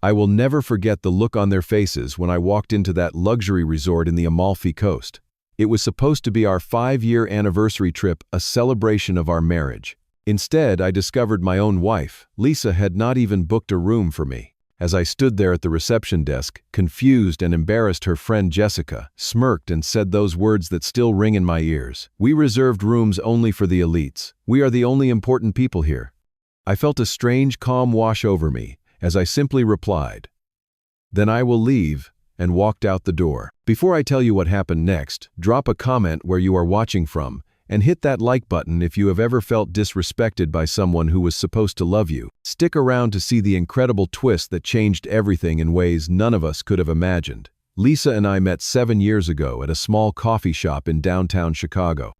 I will never forget the look on their faces when I walked into that luxury resort in the Amalfi Coast. It was supposed to be our 5-year anniversary trip, a celebration of our marriage. Instead, I discovered my own wife, Lisa, had not even booked a room for me. As I stood there at the reception desk, confused and embarrassed, her friend Jessica smirked and said those words that still ring in my ears. "We reserved rooms only for the elites. We are the only important people here." I felt a strange calm wash over me as I simply replied, "Then I will leave," and walked out the door. Before I tell you what happened next, drop a comment where you are watching from, and hit that like button if you have ever felt disrespected by someone who was supposed to love you. Stick around to see the incredible twist that changed everything in ways none of us could have imagined. Lisa and I met 7 years ago at a small coffee shop in downtown Chicago.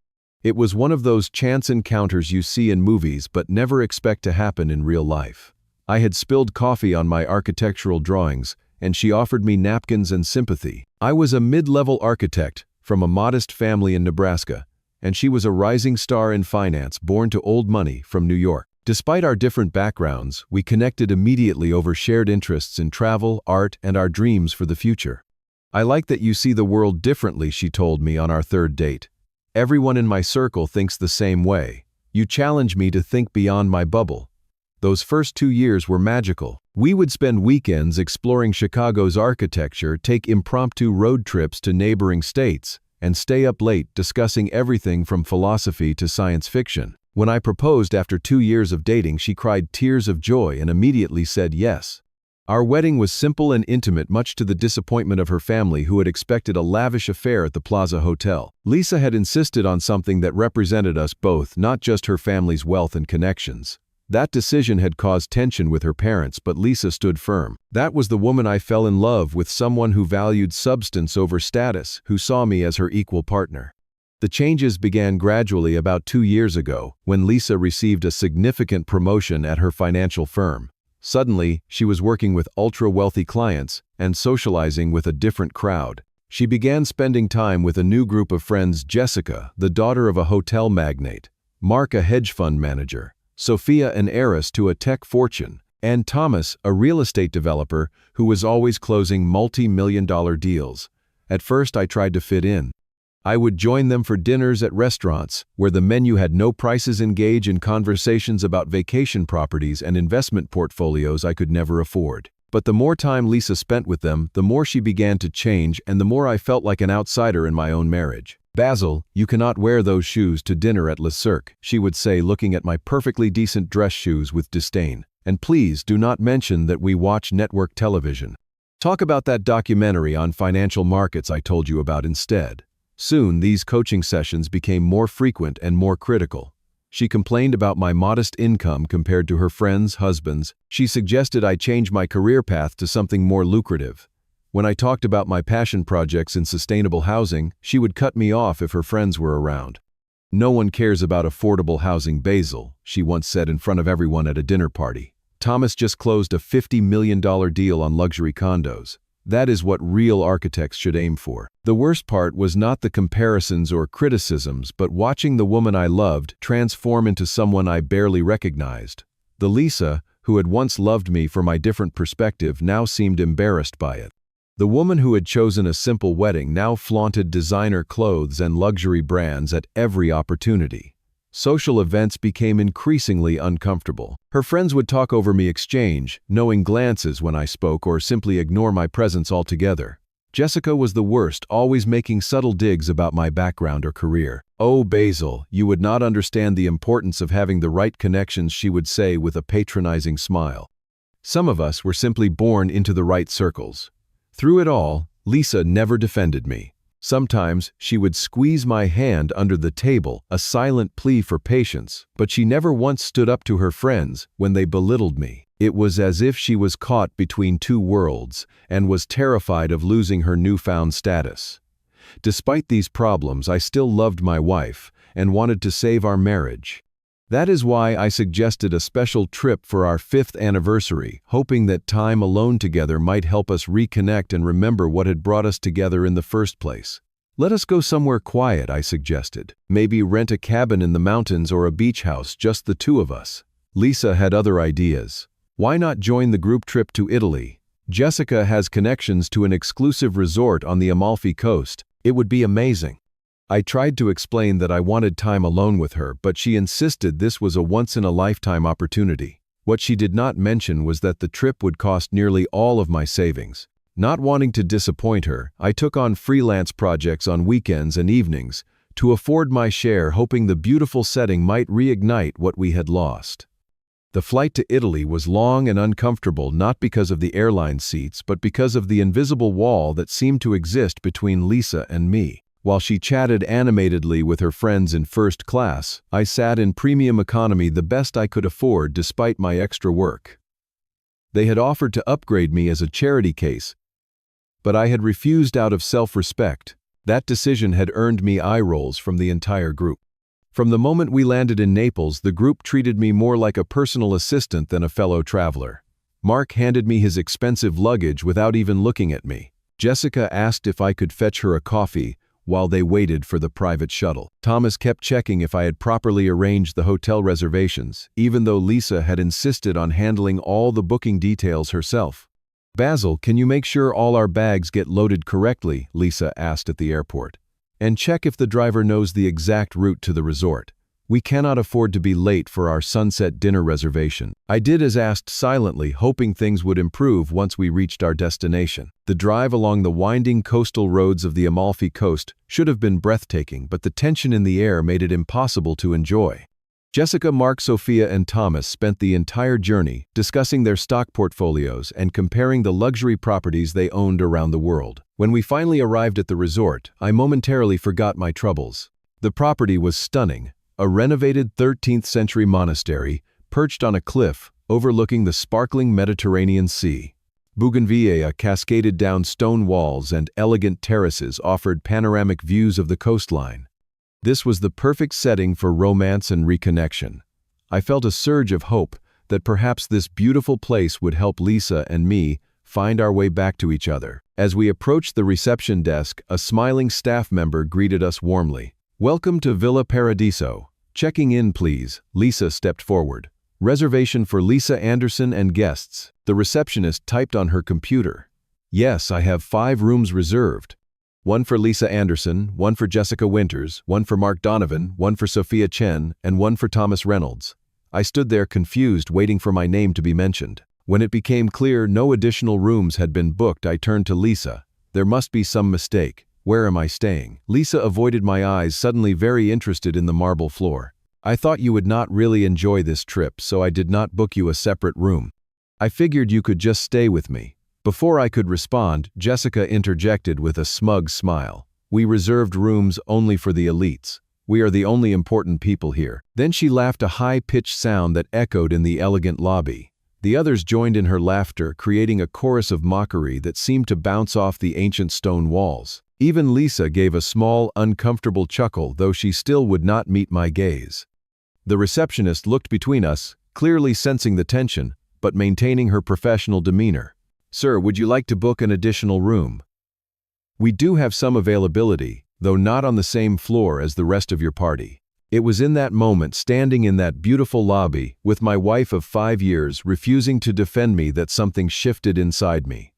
It was one of those chance encounters you see in movies but never expect to happen in real life. I had spilled coffee on my architectural drawings, and she offered me napkins and sympathy. I was a mid-level architect from a modest family in Nebraska, and she was a rising star in finance born to old money from New York. Despite our different backgrounds, we connected immediately over shared interests in travel, art, and our dreams for the future. "I like that you see the world differently," she told me on our 3rd date. "Everyone in my circle thinks the same way. You challenge me to think beyond my bubble." Those first 2 years were magical. We would spend weekends exploring Chicago's architecture, take impromptu road trips to neighboring states, and stay up late discussing everything from philosophy to science fiction. When I proposed after 2 years of dating, she cried tears of joy and immediately said yes. Our wedding was simple and intimate, much to the disappointment of her family, who had expected a lavish affair at the Plaza Hotel. Lisa had insisted on something that represented us both, not just her family's wealth and connections. That decision had caused tension with her parents, but Lisa stood firm. That was the woman I fell in love with, someone who valued substance over status, who saw me as her equal partner. The changes began gradually about 2 years ago, when Lisa received a significant promotion at her financial firm. Suddenly, she was working with ultra-wealthy clients and socializing with a different crowd. She began spending time with a new group of friends: Jessica, the daughter of a hotel magnate; Mark, a hedge fund manager; Sophia, an heiress to a tech fortune; and Thomas, a real estate developer who was always closing multi-million-dollar deals. At first, I tried to fit in. I would join them for dinners at restaurants where the menu had no prices, engage in conversations about vacation properties and investment portfolios I could never afford. But the more time Lisa spent with them, the more she began to change, and the more I felt like an outsider in my own marriage. "Basil, you cannot wear those shoes to dinner at Le Cirque," she would say, looking at my perfectly decent dress shoes with disdain. "And please do not mention that we watch network television. Talk about that documentary on financial markets I told you about instead." Soon, these coaching sessions became more frequent and more critical. She complained about my modest income compared to her friends' husbands. She suggested I change my career path to something more lucrative. When I talked about my passion projects in sustainable housing, she would cut me off if her friends were around. "No one cares about affordable housing, Basil," she once said in front of everyone at a dinner party. "Thomas just closed a $50 million deal on luxury condos. That is what real architects should aim for." The worst part was not the comparisons or criticisms, but watching the woman I loved transform into someone I barely recognized. The Lisa, who had once loved me for my different perspective, now seemed embarrassed by it. The woman who had chosen a simple wedding now flaunted designer clothes and luxury brands at every opportunity. Social events became increasingly uncomfortable. Her friends would talk over me, exchange knowing glances when I spoke, or simply ignore my presence altogether. Jessica was the worst, always making subtle digs about my background or career. "Oh, Basil, you would not understand the importance of having the right connections," she would say with a patronizing smile. Some of us were simply born into the right circles. Through it all, Lisa never defended me. Sometimes she would squeeze my hand under the table, a silent plea for patience, but she never once stood up to her friends when they belittled me. It was as if she was caught between two worlds and was terrified of losing her newfound status. Despite these problems, I still loved my wife and wanted to save our marriage. That is why I suggested a special trip for our 5th anniversary, hoping that time alone together might help us reconnect and remember what had brought us together in the first place. "Let us go somewhere quiet," I suggested. "Maybe rent a cabin in the mountains or a beach house, just the two of us." Lisa had other ideas. "Why not join the group trip to Italy? Jessica has connections to an exclusive resort on the Amalfi Coast. It would be amazing." I tried to explain that I wanted time alone with her, but she insisted this was a once-in-a-lifetime opportunity. What she did not mention was that the trip would cost nearly all of my savings. Not wanting to disappoint her, I took on freelance projects on weekends and evenings to afford my share, hoping the beautiful setting might reignite what we had lost. The flight to Italy was long and uncomfortable, not because of the airline seats, but because of the invisible wall that seemed to exist between Lisa and me. While she chatted animatedly with her friends in first class, I sat in premium economy, the best I could afford despite my extra work. They had offered to upgrade me as a charity case, but I had refused out of self-respect. That decision had earned me eye rolls from the entire group. From the moment we landed in Naples, the group treated me more like a personal assistant than a fellow traveler. Mark handed me his expensive luggage without even looking at me. Jessica asked if I could fetch her a coffee while they waited for the private shuttle. Thomas kept checking if I had properly arranged the hotel reservations, even though Lisa had insisted on handling all the booking details herself. "Basil, can you make sure all our bags get loaded correctly?" Lisa asked at the airport. "And check if the driver knows the exact route to the resort. We cannot afford to be late for our sunset dinner reservation." I did as asked silently, hoping things would improve once we reached our destination. The drive along the winding coastal roads of the Amalfi Coast should have been breathtaking, but the tension in the air made it impossible to enjoy. Jessica, Mark, Sophia, and Thomas spent the entire journey discussing their stock portfolios and comparing the luxury properties they owned around the world. When we finally arrived at the resort, I momentarily forgot my troubles. The property was stunning. A renovated 13th-century monastery perched on a cliff overlooking the sparkling Mediterranean Sea. Bougainvillea cascaded down stone walls, and elegant terraces offered panoramic views of the coastline. This was the perfect setting for romance and reconnection. I felt a surge of hope that perhaps this beautiful place would help Lisa and me find our way back to each other. As we approached the reception desk, a smiling staff member greeted us warmly. "Welcome to Villa Paradiso. Checking in, please." Lisa stepped forward. "Reservation for Lisa Anderson and guests." The receptionist typed on her computer. "Yes, I have 5 rooms reserved. One for Lisa Anderson, one for Jessica Winters, one for Mark Donovan, one for Sophia Chen, and one for Thomas Reynolds." I stood there confused, waiting for my name to be mentioned. When it became clear no additional rooms had been booked, I turned to Lisa. "There must be some mistake. Where am I staying?" Lisa avoided my eyes, suddenly very interested in the marble floor. "I thought you would not really enjoy this trip, so I did not book you a separate room. I figured you could just stay with me." Before I could respond, Jessica interjected with a smug smile. "We reserved rooms only for the elites. We are the only important people here." Then she laughed, a high-pitched sound that echoed in the elegant lobby. The others joined in her laughter, creating a chorus of mockery that seemed to bounce off the ancient stone walls. Even Lisa gave a small, uncomfortable chuckle, though she still would not meet my gaze. The receptionist looked between us, clearly sensing the tension, but maintaining her professional demeanor. "Sir, would you like to book an additional room? We do have some availability, though not on the same floor as the rest of your party." It was in that moment, standing in that beautiful lobby, with my wife of 5 years refusing to defend me, that something shifted inside me.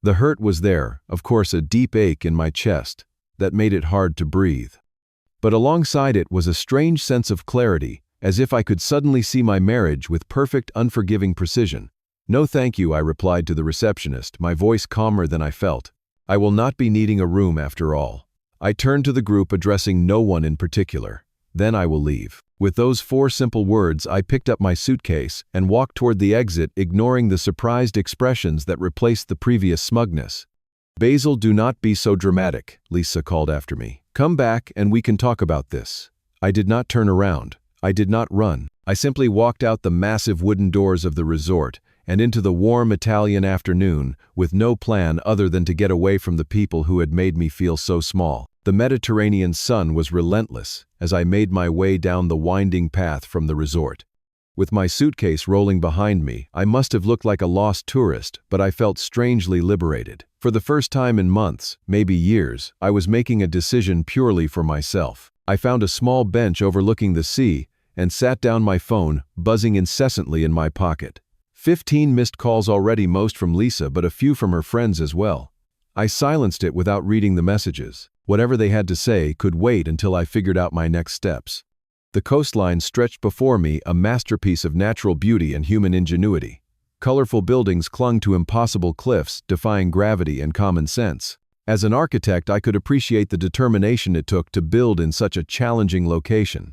The hurt was there, of course, a deep ache in my chest that made it hard to breathe. But alongside it was a strange sense of clarity, as if I could suddenly see my marriage with perfect, unforgiving precision. "No thank you," I replied to the receptionist, my voice calmer than I felt. "I will not be needing a room after all." I turned to the group, addressing no one in particular. "Then I will leave." With those 4 simple words, I picked up my suitcase and walked toward the exit, ignoring the surprised expressions that replaced the previous smugness. "Basil, do not be so dramatic," Lisa called after me. "Come back and we can talk about this." I did not turn around. I did not run. I simply walked out the massive wooden doors of the resort and into the warm Italian afternoon, with no plan other than to get away from the people who had made me feel so small. The Mediterranean sun was relentless as I made my way down the winding path from the resort. With my suitcase rolling behind me, I must have looked like a lost tourist, but I felt strangely liberated. For the first time in months, maybe years, I was making a decision purely for myself. I found a small bench overlooking the sea and sat down, my phone buzzing incessantly in my pocket. 15 missed calls already, most from Lisa but a few from her friends as well. I silenced it without reading the messages. Whatever they had to say could wait until I figured out my next steps. The coastline stretched before me, a masterpiece of natural beauty and human ingenuity. Colorful buildings clung to impossible cliffs, defying gravity and common sense. As an architect, I could appreciate the determination it took to build in such a challenging location.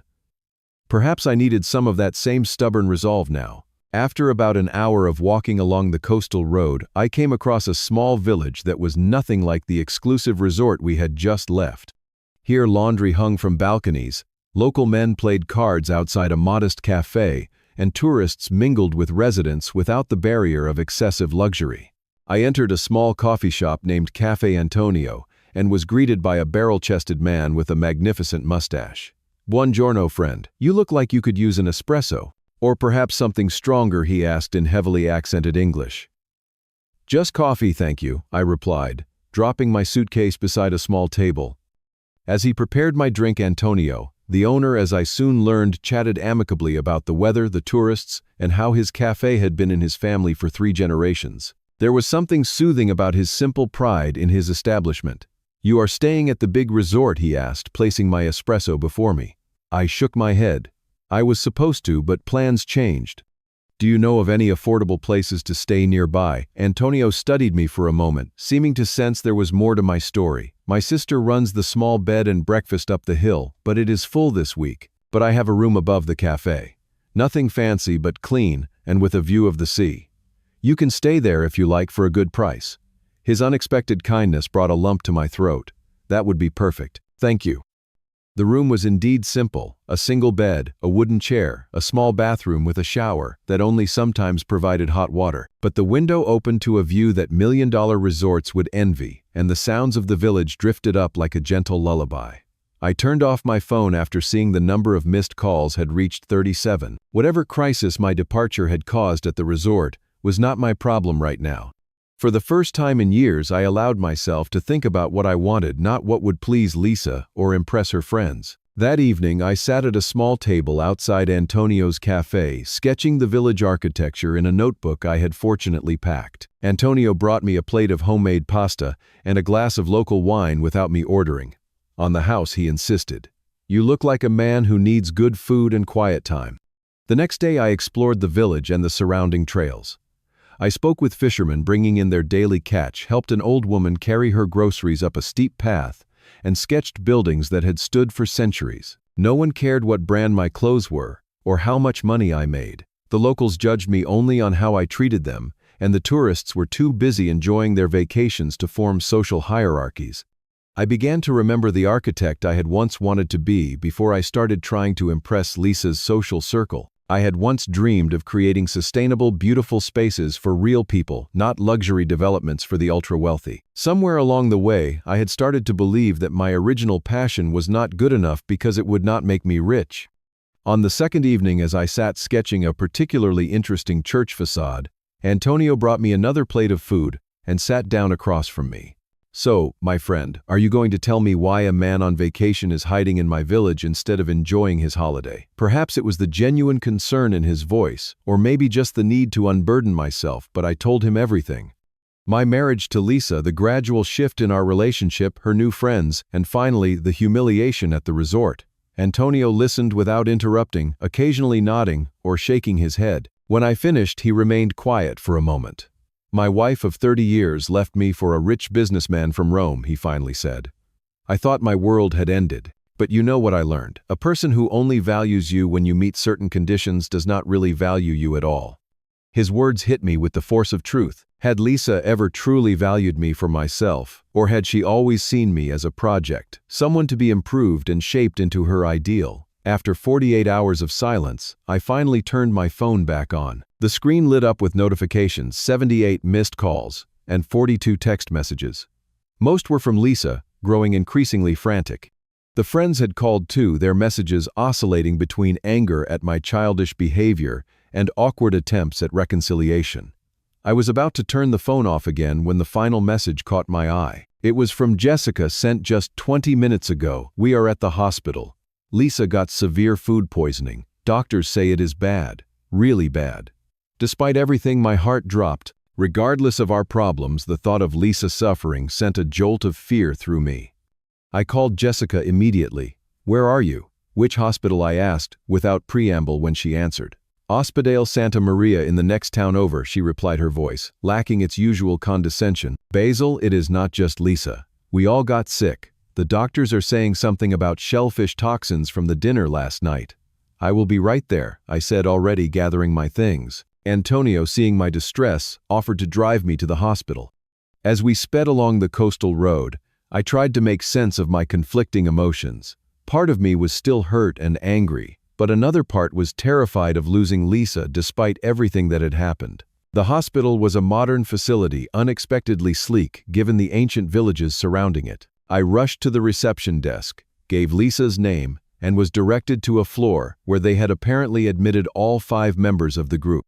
Perhaps I needed some of that same stubborn resolve now. After about an hour of walking along the coastal road, I came across a small village that was nothing like the exclusive resort we had just left. Here laundry hung from balconies, local men played cards outside a modest cafe, and tourists mingled with residents without the barrier of excessive luxury. I entered a small coffee shop named Cafe Antonio and was greeted by a barrel-chested man with a magnificent mustache. "Buongiorno, friend. You look like you could use an espresso. Or perhaps something stronger," he asked in heavily accented English. "Just coffee, thank you," I replied, dropping my suitcase beside a small table. As he prepared my drink, Antonio, the owner, as I soon learned, chatted amicably about the weather, the tourists, and how his cafe had been in his family for 3 generations. There was something soothing about his simple pride in his establishment. "You are staying at the big resort?" he asked, placing my espresso before me. I shook my head. I was supposed to, but plans changed. "Do you know of any affordable places to stay nearby?" Antonio studied me for a moment, seeming to sense there was more to my story. "My sister runs the small bed and breakfast up the hill, but it is full this week. But I have a room above the cafe. Nothing fancy but clean, and with a view of the sea. You can stay there if you like for a good price." His unexpected kindness brought a lump to my throat. "That would be perfect. Thank you." The room was indeed simple: a single bed, a wooden chair, a small bathroom with a shower that only sometimes provided hot water. But the window opened to a view that million-dollar resorts would envy, and the sounds of the village drifted up like a gentle lullaby. I turned off my phone after seeing the number of missed calls had reached 37. Whatever crisis my departure had caused at the resort was not my problem right now. For the first time in years, I allowed myself to think about what I wanted, not what would please Lisa or impress her friends. That evening, I sat at a small table outside Antonio's cafe, sketching the village architecture in a notebook I had fortunately packed. Antonio brought me a plate of homemade pasta and a glass of local wine without me ordering. On the house, he insisted. "You look like a man who needs good food and quiet time." The next day, I explored the village and the surrounding trails. I spoke with fishermen bringing in their daily catch, helped an old woman carry her groceries up a steep path, and sketched buildings that had stood for centuries. No one cared what brand my clothes were, or how much money I made. The locals judged me only on how I treated them, and the tourists were too busy enjoying their vacations to form social hierarchies. I began to remember the architect I had once wanted to be before I started trying to impress Lisa's social circle. I had once dreamed of creating sustainable, beautiful spaces for real people, not luxury developments for the ultra-wealthy. Somewhere along the way, I had started to believe that my original passion was not good enough because it would not make me rich. On the second evening, as I sat sketching a particularly interesting church facade, Antonio brought me another plate of food and sat down across from me. "So, my friend, are you going to tell me why a man on vacation is hiding in my village instead of enjoying his holiday?" Perhaps it was the genuine concern in his voice, or maybe just the need to unburden myself, but I told him everything. My marriage to Lisa, the gradual shift in our relationship, her new friends, and finally, the humiliation at the resort. Antonio listened without interrupting, occasionally nodding or shaking his head. When I finished, he remained quiet for a moment. "My wife of 30 years left me for a rich businessman from Rome," he finally said. "I thought my world had ended. But you know what I learned? A person who only values you when you meet certain conditions does not really value you at all." His words hit me with the force of truth. Had Lisa ever truly valued me for myself, or had she always seen me as a project, someone to be improved and shaped into her ideal? After 48 hours of silence, I finally turned my phone back on. The screen lit up with notifications, 78 missed calls, and 42 text messages. Most were from Lisa, growing increasingly frantic. The friends had called too, their messages oscillating between anger at my childish behavior and awkward attempts at reconciliation. I was about to turn the phone off again when the final message caught my eye. It was from Jessica, sent just 20 minutes ago. "We are at the hospital. Lisa got severe food poisoning. Doctors say it is bad, really bad. Despite everything, my heart dropped. Regardless of our problems, the thought of Lisa suffering sent a jolt of fear through me. I called Jessica immediately. "Where are you?" "Which hospital?" I asked, without preamble when she answered. "Hospital Santa Maria in the next town over," she replied, her voice lacking its usual condescension. "Basil, it is not just Lisa. We all got sick. The doctors are saying something about shellfish toxins from the dinner last night." "I will be right there," I said, already gathering my things. Antonio, seeing my distress, offered to drive me to the hospital. As we sped along the coastal road, I tried to make sense of my conflicting emotions. Part of me was still hurt and angry, but another part was terrified of losing Lisa despite everything that had happened. The hospital was a modern facility, unexpectedly sleek given the ancient villages surrounding it. I rushed to the reception desk, gave Lisa's name, and was directed to a floor where they had apparently admitted all 5 members of the group.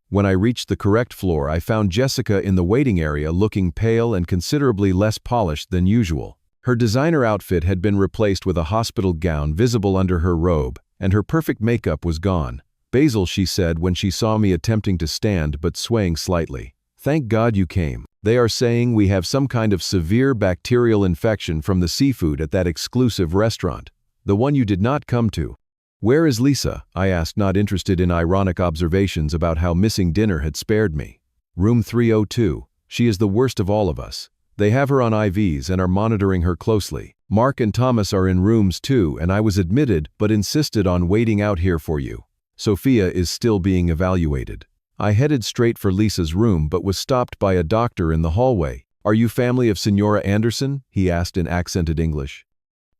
When I reached the correct floor, I found Jessica in the waiting area looking pale and considerably less polished than usual. Her designer outfit had been replaced with a hospital gown visible under her robe, and her perfect makeup was gone. "Basil," she said when she saw me attempting to stand but swaying slightly. "Thank God you came. They are saying we have some kind of severe bacterial infection from the seafood at that exclusive restaurant, the one you did not come to." "Where is Lisa?" I asked, not interested in ironic observations about how missing dinner had spared me. "Room 302. She is the worst of all of us. They have her on IVs and are monitoring her closely. Mark and Thomas are in rooms too, and I was admitted but insisted on waiting out here for you. Sophia is still being evaluated." I headed straight for Lisa's room but was stopped by a doctor in the hallway. "Are you family of Signora Anderson?" he asked in accented English.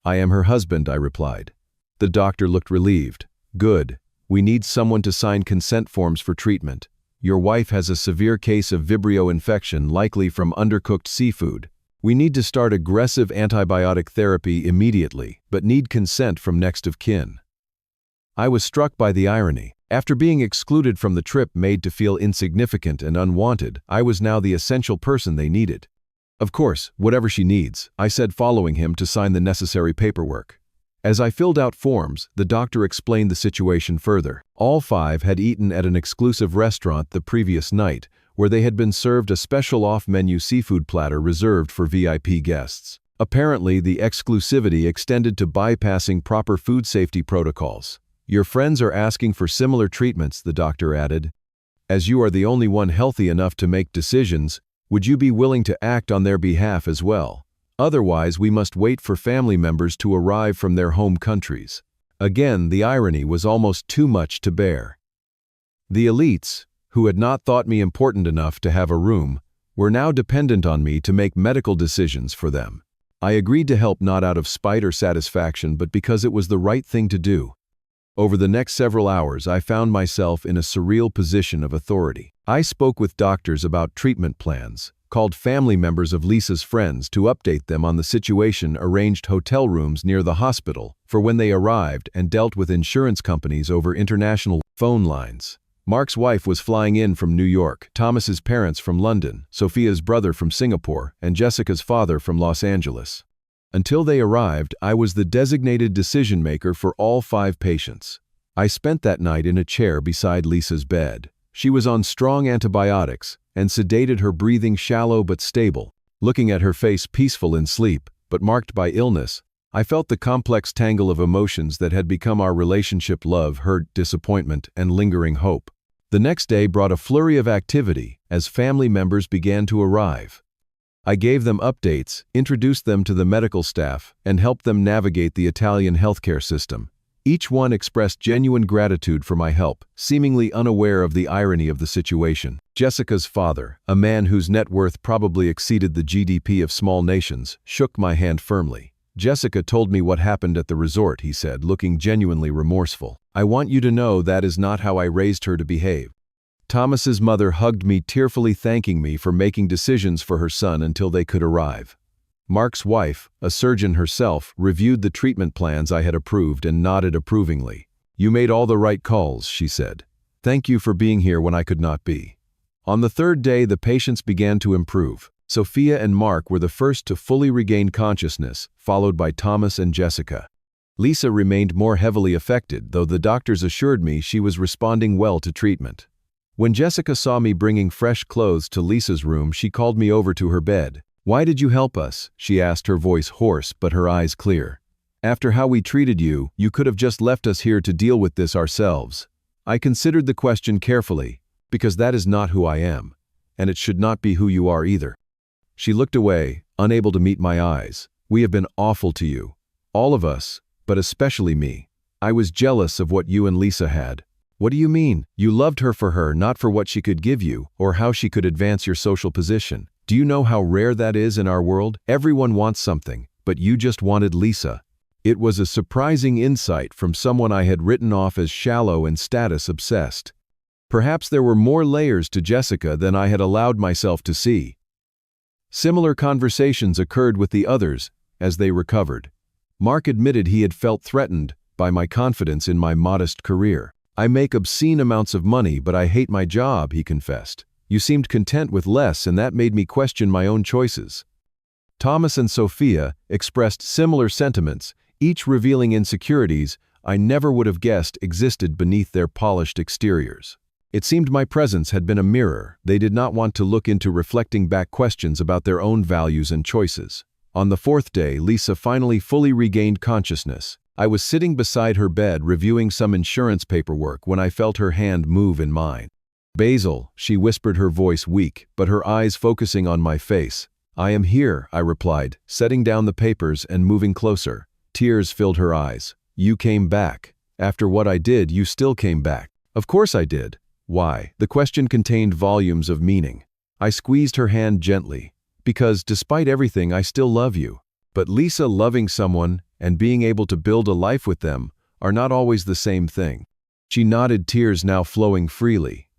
"I am her husband," I replied. The doctor looked relieved. "Good. We need someone to sign consent forms for treatment. Your wife has a severe case of Vibrio infection, likely from undercooked seafood. We need to start aggressive antibiotic therapy immediately, but need consent from next of kin." I was struck by the irony. After being excluded from the trip, made to feel insignificant and unwanted, I was now the essential person they needed. "Of course, whatever she needs," I said, following him to sign the necessary paperwork. As I filled out forms, the doctor explained the situation further. All 5 had eaten at an exclusive restaurant the previous night, where they had been served a special off-menu seafood platter reserved for VIP guests. Apparently, the exclusivity extended to bypassing proper food safety protocols. "Your friends are asking for similar treatments," the doctor added. "As you are the only one healthy enough to make decisions, would you be willing to act on their behalf as well? Otherwise, we must wait for family members to arrive from their home countries." Again, the irony was almost too much to bear. The elites, who had not thought me important enough to have a room, were now dependent on me to make medical decisions for them. I agreed to help not out of spite or satisfaction, but because it was the right thing to do. Over the next several hours, I found myself in a surreal position of authority. I spoke with doctors about treatment plans, called family members of Lisa's friends to update them on the situation, arranged hotel rooms near the hospital for when they arrived, and dealt with insurance companies over international phone lines. Mark's wife was flying in from New York, Thomas's parents from London, Sophia's brother from Singapore, and Jessica's father from Los Angeles. Until they arrived, I was the designated decision-maker for all 5 patients. I spent that night in a chair beside Lisa's bed. She was on strong antibiotics, and sedated, her breathing shallow but stable. Looking at her face peaceful in sleep, but marked by illness, I felt the complex tangle of emotions that had become our relationship: love, hurt, disappointment, and lingering hope. The next day brought a flurry of activity as family members began to arrive. I gave them updates, introduced them to the medical staff, and helped them navigate the Italian healthcare system. Each one expressed genuine gratitude for my help, seemingly unaware of the irony of the situation. Jessica's father, a man whose net worth probably exceeded the GDP of small nations, shook my hand firmly. "Jessica told me what happened at the resort," he said, looking genuinely remorseful. "I want you to know that is not how I raised her to behave." Thomas's mother hugged me, tearfully thanking me for making decisions for her son until they could arrive. Mark's wife, a surgeon herself, reviewed the treatment plans I had approved and nodded approvingly. "You made all the right calls," she said. "Thank you for being here when I could not be." On the 3rd day, the patients began to improve. Sophia and Mark were the first to fully regain consciousness, followed by Thomas and Jessica. Lisa remained more heavily affected, though the doctors assured me she was responding well to treatment. When Jessica saw me bringing fresh clothes to Lisa's room, she called me over to her bed. "Why did you help us?" she asked, her voice hoarse but her eyes clear. "After how we treated you, you could have just left us here to deal with this ourselves." I considered the question carefully, because that is not who I am, and it should not be who you are either. She looked away, unable to meet my eyes. "We have been awful to you. All of us, but especially me. I was jealous of what you and Lisa had." "What do you mean? You loved her for her, not for what she could give you, or how she could advance your social position. Do you know how rare that is in our world? Everyone wants something, but you just wanted Lisa." It was a surprising insight from someone I had written off as shallow and status-obsessed. Perhaps there were more layers to Jessica than I had allowed myself to see. Similar conversations occurred with the others as they recovered. Mark admitted he had felt threatened by my confidence in my modest career. "I make obscene amounts of money, but I hate my job," he confessed. "You seemed content with less, and that made me question my own choices." Thomas and Sophia expressed similar sentiments, each revealing insecurities I never would have guessed existed beneath their polished exteriors. It seemed my presence had been a mirror. They did not want to look into reflecting back questions about their own values and choices. On the fourth day, Lisa finally fully regained consciousness. I was sitting beside her bed reviewing some insurance paperwork when I felt her hand move in mine. "Basil," she whispered, her voice weak, but her eyes focusing on my face. "I am here," I replied, setting down the papers and moving closer. Tears filled her eyes. "You came back. After what I did, you still came back." "Of course I did." "Why?" The question contained volumes of meaning. I squeezed her hand gently. "Because despite everything, I still love you." But Lisa, loving someone and being able to build a life with them are not always the same thing. She nodded, tears now flowing freely.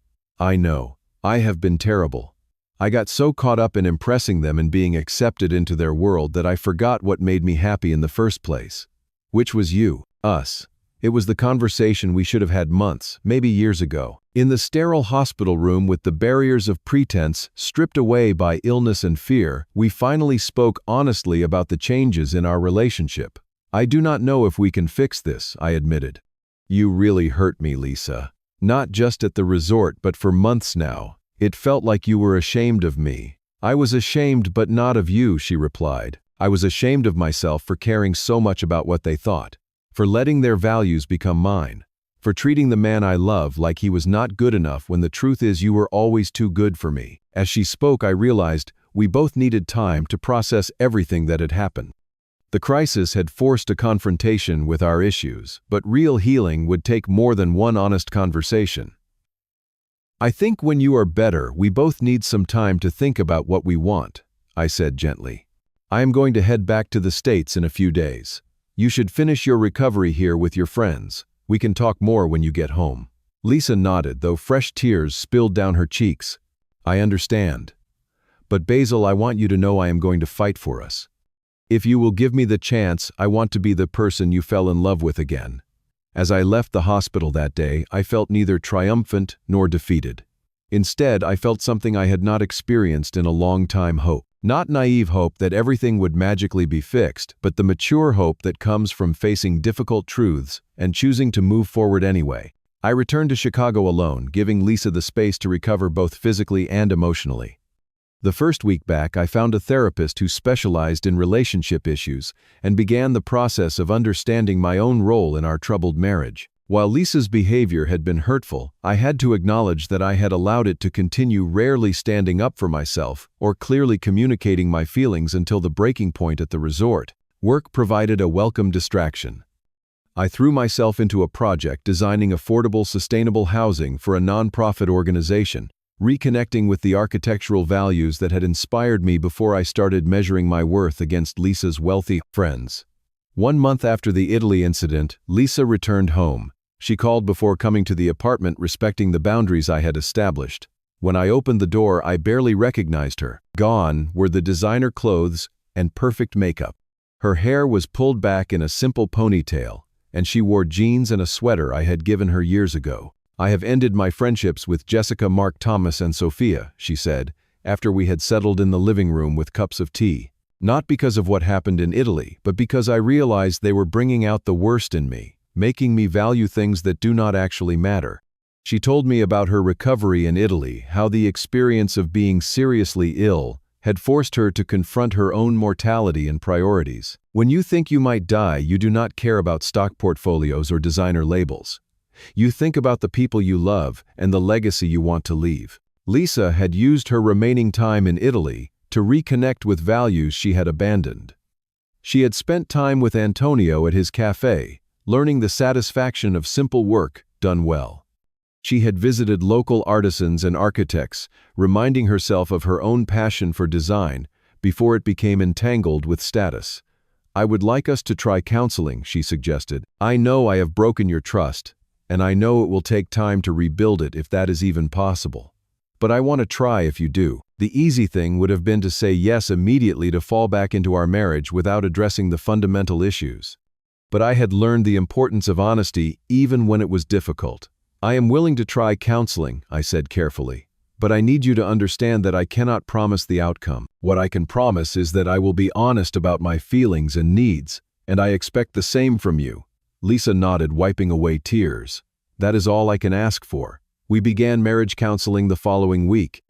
"I know. I have been terrible. I got so caught up in impressing them and being accepted into their world that I forgot what made me happy in the first place. Which was you, us. It was the conversation we should have had months, maybe years ago. In the sterile hospital room with the barriers of pretense stripped away by illness and fear, we finally spoke honestly about the changes in our relationship. "I do not know if we can fix this," I admitted. "You really hurt me, Lisa. Not just at the resort, but for months now. It felt like you were ashamed of me." "I was ashamed, but not of you," she replied. "I was ashamed of myself for caring so much about what they thought, for letting their values become mine, for treating the man I love like he was not good enough when the truth is you were always too good for me." As she spoke, I realized we both needed time to process everything that had happened. The crisis had forced a confrontation with our issues, but real healing would take more than one honest conversation. "I think when you are better, we both need some time to think about what we want," I said gently. "I am going to head back to the States in a few days. You should finish your recovery here with your friends. We can talk more when you get home." Lisa nodded, though fresh tears spilled down her cheeks. "I understand. But Basil, I want you to know I am going to fight for us. If you will give me the chance, I want to be the person you fell in love with again." As I left the hospital that day, I felt neither triumphant nor defeated. Instead, I felt something I had not experienced in a long time: hope. Not naive hope that everything would magically be fixed, but the mature hope that comes from facing difficult truths and choosing to move forward anyway. I returned to Chicago alone, giving Lisa the space to recover both physically and emotionally. The first week back, I found a therapist who specialized in relationship issues and began the process of understanding my own role in our troubled marriage. While Lisa's behavior had been hurtful, I had to acknowledge that I had allowed it to continue, rarely standing up for myself or clearly communicating my feelings until the breaking point at the resort. Work provided a welcome distraction. I threw myself into a project designing affordable, sustainable housing for a nonprofit organization, reconnecting with the architectural values that had inspired me before I started measuring my worth against Lisa's wealthy friends. 1 month after the Italy incident, Lisa returned home. She called before coming to the apartment, respecting the boundaries I had established. When I opened the door, I barely recognized her. Gone were the designer clothes and perfect makeup. Her hair was pulled back in a simple ponytail, and she wore jeans and a sweater I had given her years ago. "I have ended my friendships with Jessica, Mark, Thomas, and Sophia," she said, after we had settled in the living room with cups of tea. "Not because of what happened in Italy, but because I realized they were bringing out the worst in me, making me value things that do not actually matter." She told me about her recovery in Italy, how the experience of being seriously ill had forced her to confront her own mortality and priorities. When you think you might die, you do not care about stock portfolios or designer labels. You think about the people you love and the legacy you want to leave. Lisa had used her remaining time in Italy to reconnect with values she had abandoned. She had spent time with Antonio at his cafe, learning the satisfaction of simple work done well. She had visited local artisans and architects, reminding herself of her own passion for design before it became entangled with status. "I would like us to try counseling," she suggested. "I know I have broken your trust, and I know it will take time to rebuild it if that is even possible. But I want to try if you do." The easy thing would have been to say yes immediately to fall back into our marriage without addressing the fundamental issues. But I had learned the importance of honesty even when it was difficult. "I am willing to try counseling," I said carefully, "but I need you to understand that I cannot promise the outcome. What I can promise is that I will be honest about my feelings and needs, and I expect the same from you." Lisa nodded, wiping away tears. "That is all I can ask for." We began marriage counseling the following week.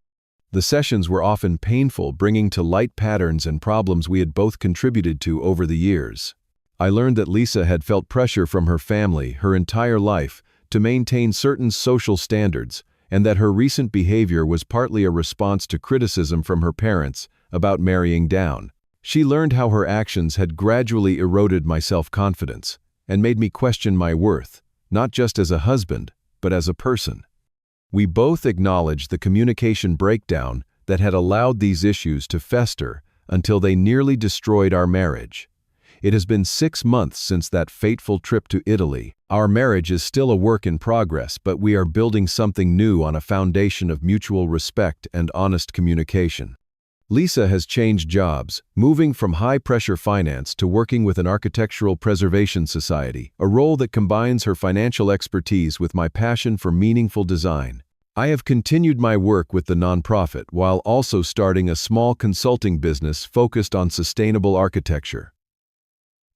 The sessions were often painful, bringing to light patterns and problems we had both contributed to over the years. I learned that Lisa had felt pressure from her family her entire life to maintain certain social standards, and that her recent behavior was partly a response to criticism from her parents about marrying down. She learned how her actions had gradually eroded my self-confidence and made me question my worth, not just as a husband, but as a person. We both acknowledged the communication breakdown that had allowed these issues to fester until they nearly destroyed our marriage. It has been 6 months since that fateful trip to Italy. Our marriage is still a work in progress, but we are building something new on a foundation of mutual respect and honest communication. Lisa has changed jobs, moving from high-pressure finance to working with an architectural preservation society, a role that combines her financial expertise with my passion for meaningful design. I have continued my work with the nonprofit while also starting a small consulting business focused on sustainable architecture.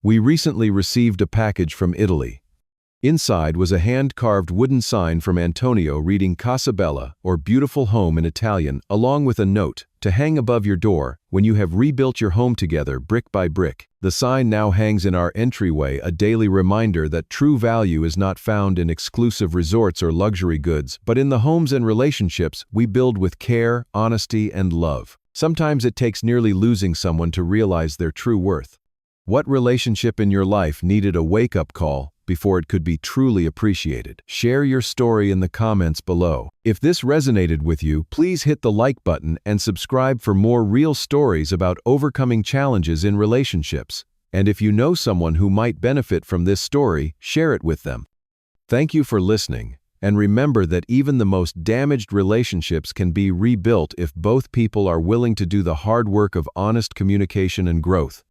We recently received a package from Italy. Inside was a hand-carved wooden sign from Antonio reading Casa Bella, or beautiful home in Italian, along with a note to hang above your door when you have rebuilt your home together brick by brick. The sign now hangs in our entryway, a daily reminder that true value is not found in exclusive resorts or luxury goods, but in the homes and relationships we build with care, honesty, and love. Sometimes it takes nearly losing someone to realize their true worth. What relationship in your life needed a wake-up call before it could be truly appreciated? Share your story in the comments below. If this resonated with you, please hit the like button and subscribe for more real stories about overcoming challenges in relationships. And if you know someone who might benefit from this story, share it with them. Thank you for listening, and remember that even the most damaged relationships can be rebuilt if both people are willing to do the hard work of honest communication and growth.